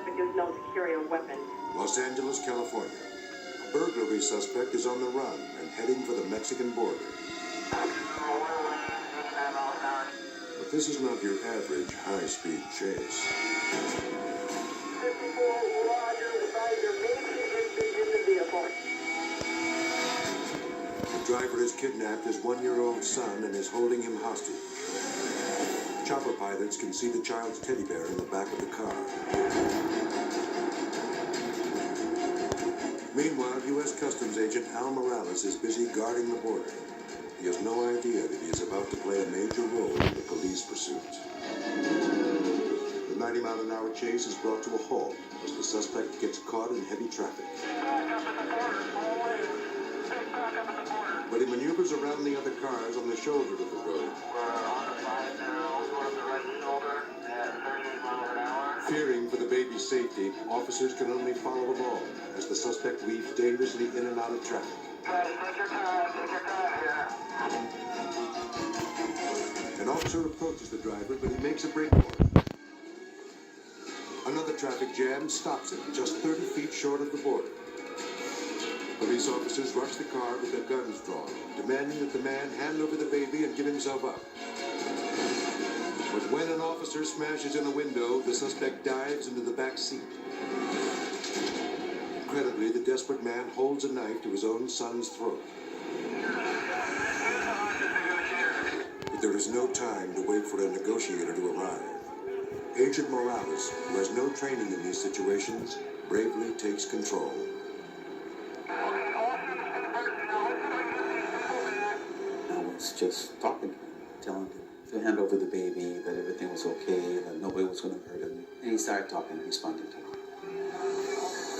suspect is known to carry a weapon. Los Angeles, California. A burglary suspect is on the run and heading for the Mexican border. But this is not your average high-speed chase. 54, Roger, advisor, maybe in the vehicle. The driver has kidnapped his 1-year-old son and is holding him hostage. Chopper pilots can see the child's teddy bear in the back of the car. Meanwhile, U.S. Customs Agent Al Morales is busy guarding the border. He has no idea that he is about to play a major role in the police pursuit. The 90-mile-an-hour chase is brought to a halt as the suspect gets caught in heavy traffic. But he maneuvers around the other cars on the shoulder of the road. Fearing for the baby's safety, officers can only follow along as the suspect weaves dangerously in and out of traffic. An officer approaches the driver, but he makes a break for him. Another traffic jam stops him just 30 feet short of the border. Police officers rush the car with their guns drawn, demanding that the man hand over the baby and give himself up. But when an officer smashes in a window, the suspect dives into the back seat. Incredibly, the desperate man holds a knife to his own son's throat. But there is no time to wait for a negotiator to arrive. Agent Morales, who has no training in these situations, bravely takes control. I was just talking to him, telling him to hand over the baby, that everything was okay, that nobody was going to hurt him. And he started talking and responding to him.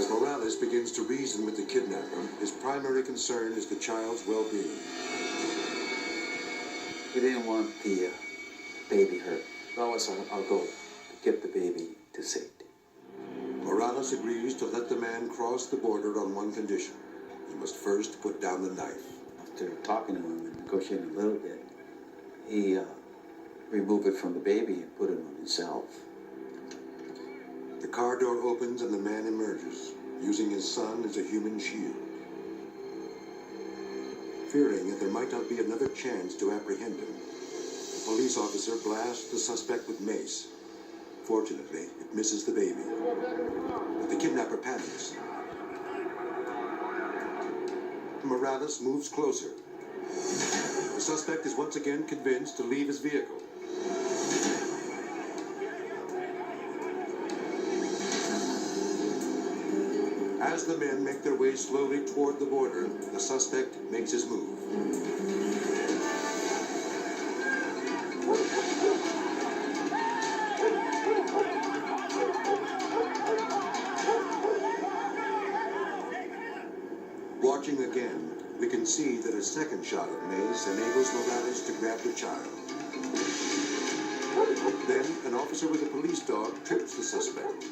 As Morales begins to reason with the kidnapper, his primary concern is the child's well-being. He didn't want the baby hurt. So I'll go get the baby to safety. Morales agrees to let the man cross the border on one condition. He must first put down the knife. After talking to him and negotiating a little bit, he removed it from the baby and put it on himself. The car door opens and the man emerges, using his son as a human shield. Fearing that there might not be another chance to apprehend him, the police officer blasts the suspect with mace. Fortunately, it misses the baby. But the kidnapper panics. Morales moves closer. The suspect is once again convinced to leave his vehicle. As the men make their way slowly toward the border, the suspect makes his move. Watching again, we can see that a second shot of mace enables Morales to grab the child. Then, an officer with a police dog trips the suspect.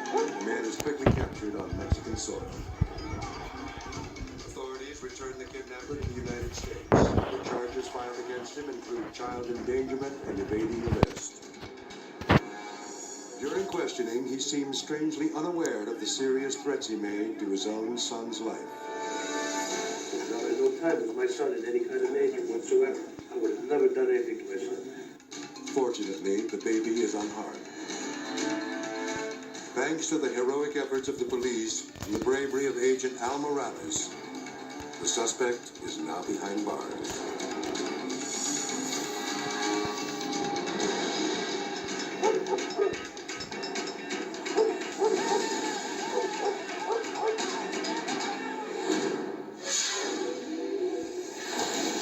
The man is quickly captured on Mexican soil. Authorities return the kidnapper to the United States. The charges filed against him include child endangerment and evading arrest. During questioning, he seems strangely unaware of the serious threats he made to his own son's life. Now, at no time was my son in any kind of danger whatsoever. I would have never done anything to my son. Fortunately, the baby is unharmed. Thanks to the heroic efforts of the police and the bravery of Agent Al Morales, the suspect is now behind bars.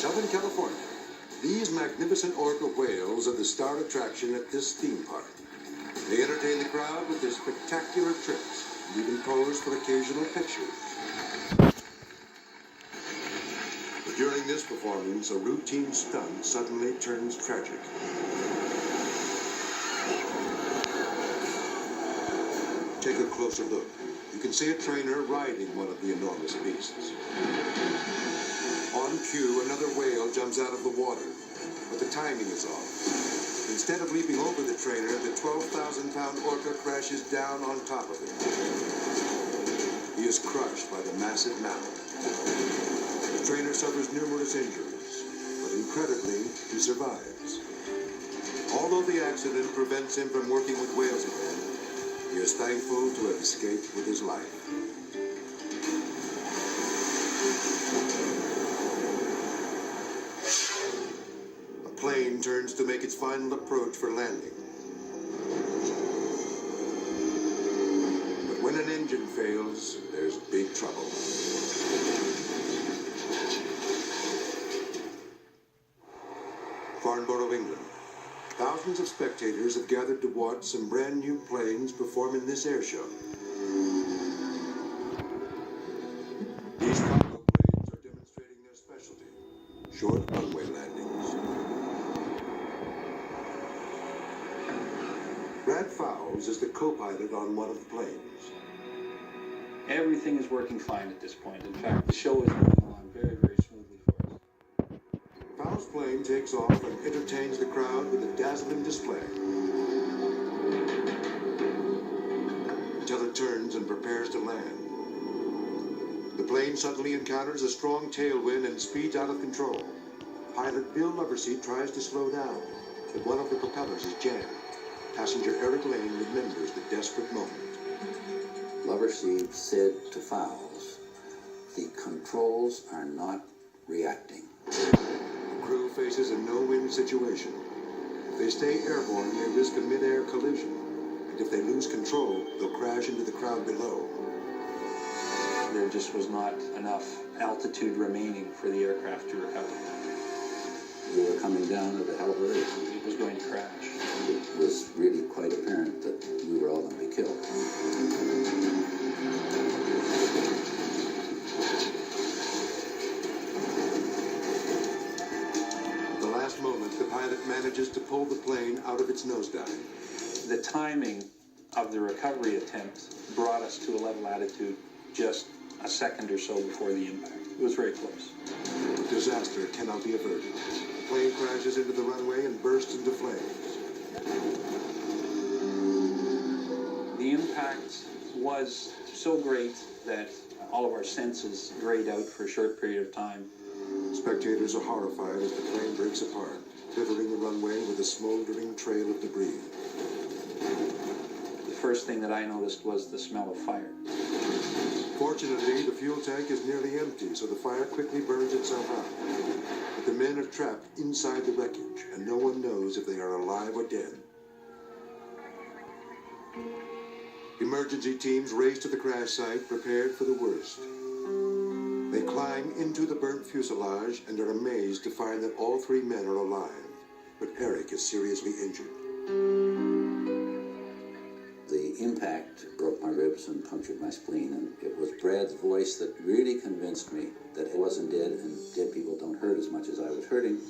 Southern California. These magnificent orca whales are the star attraction at this theme park. They entertain the crowd with their spectacular tricks and even pose for occasional pictures. But during this performance, a routine stunt suddenly turns tragic. Take a closer look. You can see a trainer riding one of the enormous beasts. On cue, another whale jumps out of the water, but the timing is off. Instead of leaping over the trainer, the 12,000-pound orca crashes down on top of him. He is crushed by the massive mammal. The trainer suffers numerous injuries, but incredibly, he survives. Although the accident prevents him from working with whales again, he is thankful to have escaped with his life. A plane turns to make its final approach for landing. But when an engine fails, there's big trouble. Farnborough, England. Thousands of spectators have gathered to watch some brand new planes perform in this air show. These cargo planes are demonstrating their specialty, short runway landings. Brad Fowles is the co-pilot on one of the planes. Everything is working fine at this point. In fact, the show is moving along very, very smoothly for us. Fowles' plane takes off and entertains the crowd with a dazzling display. Until it turns and prepares to land. The plane suddenly encounters a strong tailwind and speeds out of control. Pilot Bill Loverseat tries to slow down, but one of the propellers is jammed. Passenger Eric Lane remembers the desperate moment. Loverseat said to Fowles, "The controls are not reacting." The crew faces a no-win situation. If they stay airborne, they risk a mid-air collision. And if they lose control, they'll crash into the crowd below. There just was not enough altitude remaining for the aircraft to recover. We were coming down at a hell of a rate. It was going to crash. It was really quite apparent that we were all going to be killed. At the last moment, the pilot manages to pull the plane out of its nosedive. The timing of the recovery attempt brought us to a level altitude just a second or so before the impact. It was very close. Disaster cannot be averted. The plane crashes into the runway and bursts into flames. The impact was so great that all of our senses grayed out for a short period of time. Spectators are horrified as the plane breaks apart, littering the runway with a smoldering trail of debris. The first thing that I noticed was the smell of fire. Fortunately, the fuel tank is nearly empty, so the fire quickly burns itself out. But the men are trapped inside the wreckage, and no one knows if they are alive or dead. Emergency teams race to the crash site, prepared for the worst. They climb into the burnt fuselage and are amazed to find that all three men are alive, but Eric is seriously injured. The impact broke my ribs and punctured my spleen, and it was Brad's voice that really convinced me that he wasn't dead, and dead people don't hurt as much as I was hurting.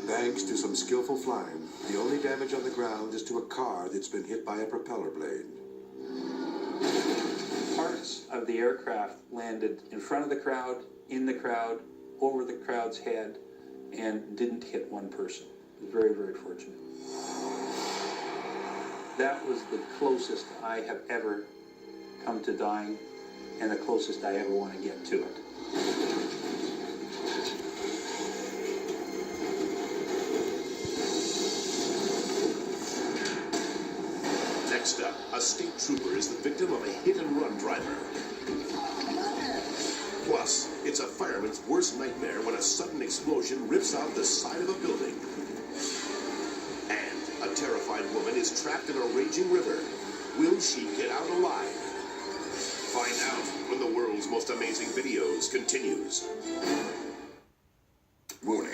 Thanks to some skillful flying, the only damage on the ground is to a car that's been hit by a propeller blade. Parts of the aircraft landed in front of the crowd, in the crowd, over the crowd's head, and didn't hit one person. It was very, very fortunate. That was the closest I have ever come to dying, and the closest I ever want to get to it. Next up, a state trooper is the victim of a hit-and-run driver. Plus, it's a fireman's worst nightmare when a sudden explosion rips out the side of a building. And a terrified woman is trapped in a raging river. Will she get out alive? Find out when the world's most amazing videos continues. Warning.